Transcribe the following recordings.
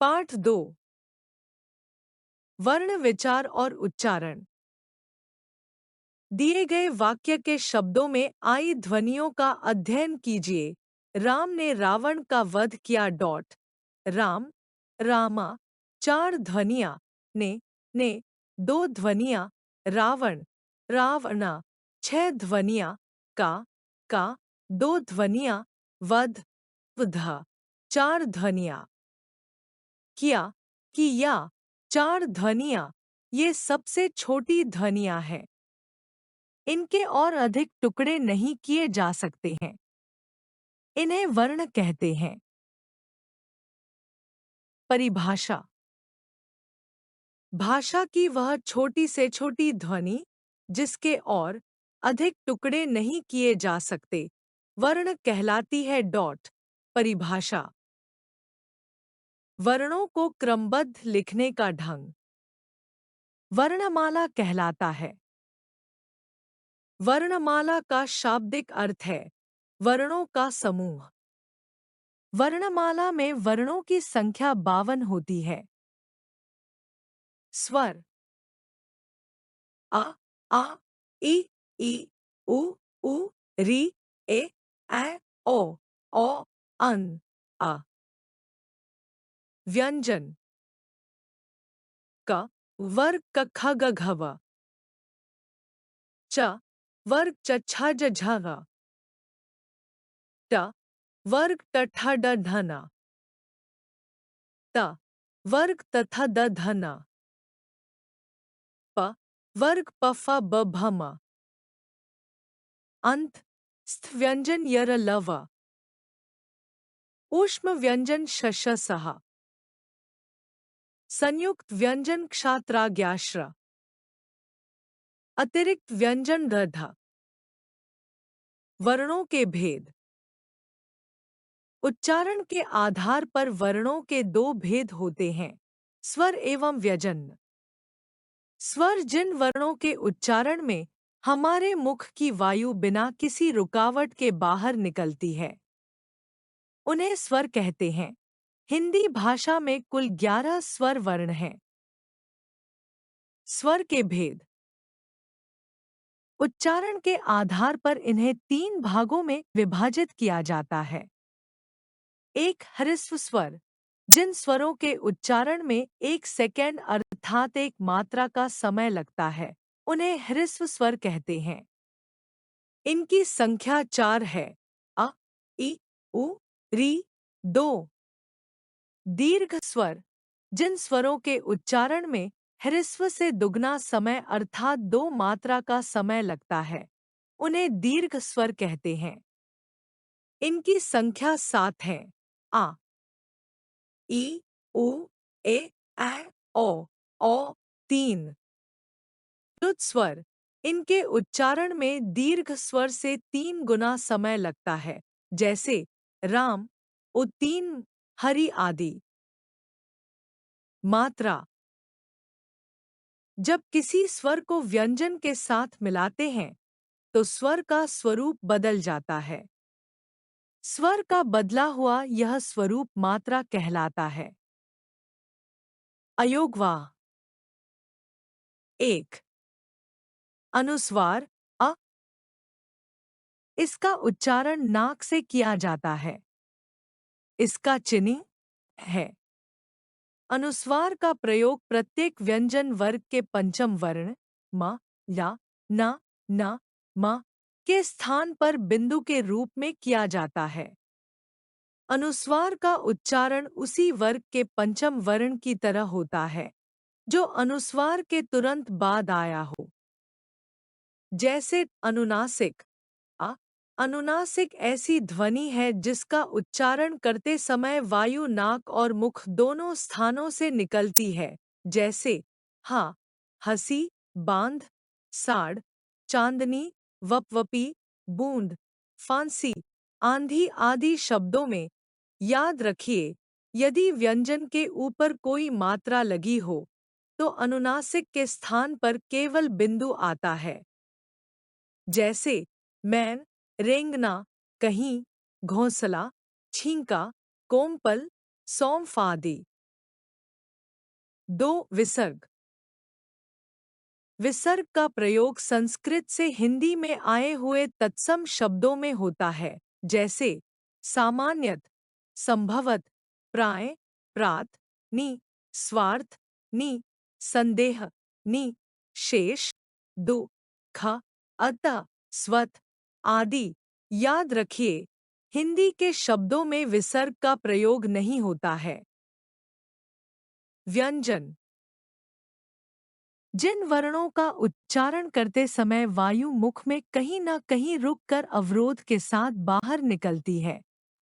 पाठ 2। वर्ण विचार और उच्चारण। दिए गए वाक्य के शब्दों में आई ध्वनियों का अध्ययन कीजिए। राम ने रावण का वध किया। राम, रामा। 4 ध्वनियाँ। ने 2 ध्वनियाँ। रावण, रावणा। 6 ध्वनियाँ। का 2 ध्वनियाँ। वध, वधा। 4 ध्वनियाँ। किया, किया। 4 ध्वनियाँ। ये सबसे छोटी ध्वनियाँ हैं। इनके और अधिक टुकड़े नहीं किए जा सकते हैं। इन्हें वर्ण कहते हैं। परिभाषा। भाषा की वह छोटी से छोटी ध्वनि जिसके और अधिक टुकड़े नहीं किए जा सकते, वर्ण कहलाती है। परिभाषा। वर्णों को क्रमबद्ध लिखने का ढंग वर्णमाला कहलाता है। वर्णमाला का शाब्दिक अर्थ है वर्णों का समूह। वर्णमाला में वर्णों की संख्या 52 होती है। स्वर। अ, आ, इ, उ, री, ए, ऐ, ओ, अन, अ। व्यंजन। क, वर्ग क, ख, ग, घ, व। च, वर्ग च, छ, ज, झ, ग। ट, वर्ग ट, ठ, ड, ढ, न। त, वर्ग त, थ, द, ध, न। प, वर्ग प, फ, ब, भ, म। अंत। स्थ व्यंजन यर, ल, व। ऊष्म व्यंजन श, श, सह। संयुक्त व्यंजन क्षात्राज्ञाश्र। अतिरिक्त व्यंजन ध, ध। वर्णों के भेद। उच्चारण के आधार पर वर्णों के 2 भेद होते हैं, स्वर एवं व्यंजन। स्वर जिन वर्णों के उच्चारण में हमारे मुख की वायु बिना किसी रुकावट के बाहर निकलती है, उन्हें स्वर कहते हैं। हिंदी भाषा में कुल 11 स्वर वर्ण हैं। स्वर के भेद। उच्चारण के आधार पर इन्हें 3 भागों में विभाजित किया जाता है। 1. ह्रस्व स्वर, जिन स्वरों के उच्चारण में 1 सेकेंड अर्थात 1 मात्रा का समय लगता है, उन्हें ह्रस्व स्वर कहते हैं। इनकी संख्या 4 है। अ, इ, उ, री, 2। दीर्घ स्वर, जिन स्वरों के उच्चारण में ह्रस्व से दुगना समय अर्थात 2 मात्रा का समय लगता है, उन्हें दीर्घ स्वर कहते हैं। इनकी संख्या 7 है। आ, ई, उ, ए, ऐ, ओ, 3। शुद्ध स्वर, इनके उच्चारण में दीर्घ स्वर से 3 गुना समय लगता है, जैसे राम, उत्तीन, हरि आदि। मात्रा। जब किसी स्वर को व्यंजन के साथ मिलाते हैं तो स्वर का स्वरूप बदल जाता है। स्वर का बदला हुआ यह स्वरूप मात्रा कहलाता है। अयोगवाह। 1. अनुस्वार अ। इसका उच्चारण नाक से किया जाता है। इसका चिन्ह है। अनुस्वार का प्रयोग प्रत्येक व्यंजन वर्ग के पंचम वर्ण म, ला, न, न, म के स्थान पर बिंदु के रूप में किया जाता है। अनुस्वार का उच्चारण उसी वर्ग के पंचम वर्ण की तरह होता है जो अनुस्वार के तुरंत बाद आया हो, जैसे अनुनासिक। अ। अनुनासिक ऐसी ध्वनि है जिसका उच्चारण करते समय वायु नाक और मुख दोनों स्थानों से निकलती है, जैसे हा, हंसी, बांध, साड़, चांदनी, वपवपी, बूंद, फांसी, आंधी आदि शब्दों में। याद रखिए, यदि व्यंजन के ऊपर कोई मात्रा लगी हो तो अनुनासिक के स्थान पर केवल बिंदु आता है, जैसे मैन, रेंगना, कहीं, घोंसला, छींका, कोमपल, सौंफ आदि। 2. विसर्ग। विसर्ग का प्रयोग संस्कृत से हिंदी में आए हुए तत्सम शब्दों में होता है, जैसे सामान्यत, संभवत, प्राय, प्रात, नि, स्वार्थ, नि, संदेह, नि, शेष, दु, ख, अतः, स्वत आदि। याद रखिए, हिंदी के शब्दों में विसर्ग का प्रयोग नहीं होता है। व्यंजन। जिन वर्णों का उच्चारण करते समय वायु मुख में कहीं न कहीं रुककर अवरोध के साथ बाहर निकलती है,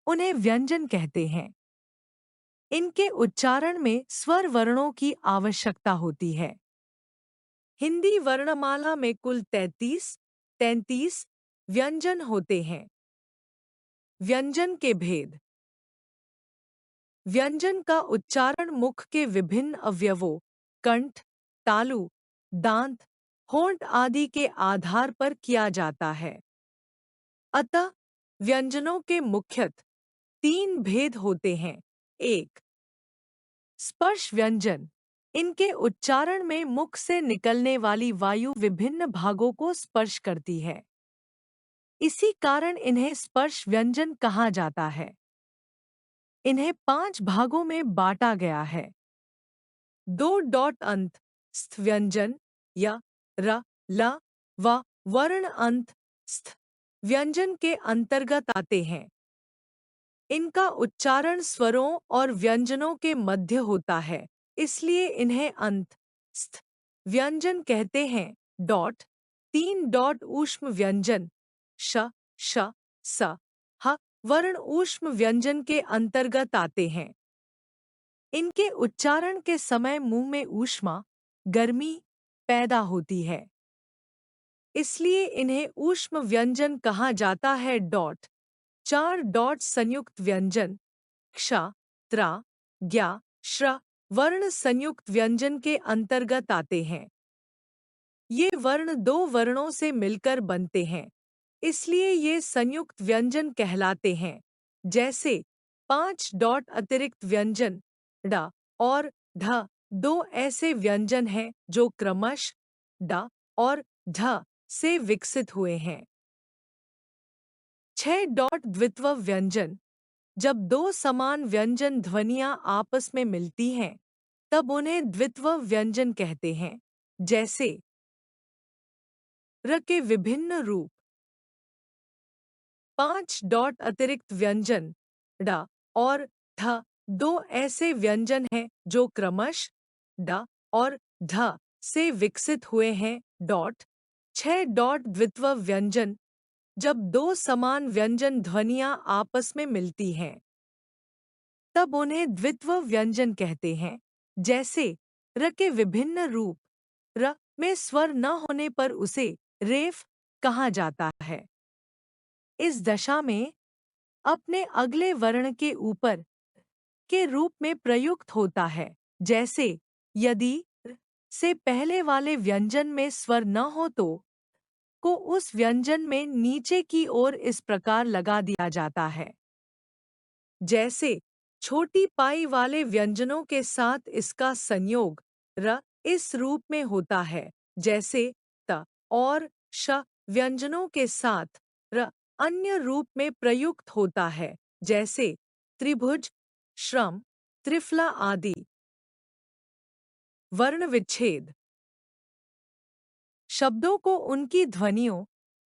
उन्हें व्यंजन कहते हैं। इनके उच्चारण में स्वर वर्णों की आवश्यकता होती है। हिंदी वर्णमाला में कुल 33 व्यंजन होते हैं। व्यंजन के भेद। व्यंजन का उच्चारण मुख के विभिन्न अवयवों, कंठ, तालु, दांत, होंठ आदि के आधार पर किया जाता है। अतः व्यंजनों के मुख्यतः 3 भेद होते हैं। 1. स्पर्श व्यंजन। इनके उच्चारण में मुख से निकलने वाली वायु विभिन्न भागों को स्पर्श करती है। इसी कारण इन्हें स्पर्श व्यंजन कहा जाता है। इन्हें 5 भागों में बांटा गया है। 2 डॉट अंत स्थ व्यंजन या र, ल, व वर्ण अंत स्थ व्यंजन के अंतर्गत आते हैं। इनका उच्चारण स्वरों और व्यंजनों के मध्य होता है, इसलिए इन्हें अंत स्थ व्यंजन कहते हैं। 3 डॉट ऊष्म व्यंजन श, श, स, ह वर्ण ऊष्म व्यंजन के अंतर्गत आते हैं। इनके उच्चारण के समय मुंह में ऊष्मा, गर्मी पैदा होती है, इसलिए इन्हें ऊष्म व्यंजन कहा जाता है। 4 डॉट संयुक्त व्यंजन क्ष, त्रा, ज्ञा, श्र वर्ण संयुक्त व्यंजन के अंतर्गत आते हैं। ये वर्ण 2 वर्णों से मिलकर बनते हैं, इसलिए ये संयुक्त व्यंजन कहलाते हैं। जैसे 5 डॉट अतिरिक्त व्यंजन ड और ढ 2 ऐसे व्यंजन हैं जो क्रमश ड और ढ से विकसित हुए हैं। 6 डॉट द्वित्व व्यंजन। जब 2 समान व्यंजन ध्वनियां आपस में मिलती हैं, तब उन्हें द्वित्व व्यंजन कहते हैं। जैसे र के विभिन्न रूप। 5 डॉट अतिरिक्त व्यंजन ड और ध 2 ऐसे व्यंजन हैं जो क्रमश ड और ढ से विकसित हुए हैं। 6 डॉट द्वित्व व्यंजन। जब 2 समान व्यंजन ध्वनियां आपस में मिलती हैं, तब उन्हें द्वित्व व्यंजन कहते हैं। जैसे र के विभिन्न रूप। र में स्वर न होने पर उसे रेफ कहा जाता है। इस दशा में अपने अगले वर्ण के ऊपर के रूप में प्रयुक्त होता है। जैसे यदि र से पहले वाले व्यंजन में स्वर न हो तो को उस व्यंजन में नीचे की ओर इस प्रकार लगा दिया जाता है। जैसे छोटी पाई वाले व्यंजनों के साथ इसका संयोग र इस रूप में होता है। जैसे त और श व्यंजनों के साथ र अन्य रूप में प्रयुक्त होता है। जैसे त्रिभुज, श्रम, त्रिफला आदि। वर्ण विच्छेद। शब्दों को उनकी ध्वनियों,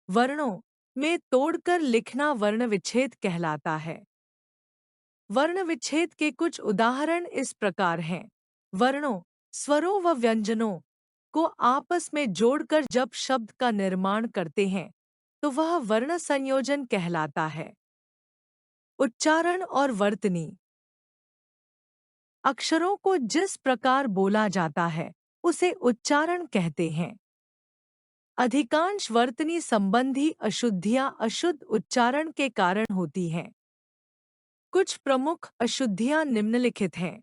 वर्णों में तोड़कर लिखना वर्ण विच्छेद कहलाता है। वर्ण विच्छेद के कुछ उदाहरण इस प्रकार हैं। वर्णों, स्वरों व व्यंजनों को आपस में जोड़कर जब शब्द का निर्माण करते हैं, तो वह वर्ण संयोजन कहलाता है। उच्चारण और वर्तनी। अक्षरों को जिस प्रकार बोला जाता है, उसे उच्चारण कहते हैं। अधिकांश वर्तनी संबंधी अशुद्धियां अशुद्ध उच्चारण के कारण होती हैं। कुछ प्रमुख अशुद्धियां निम्नलिखित हैं।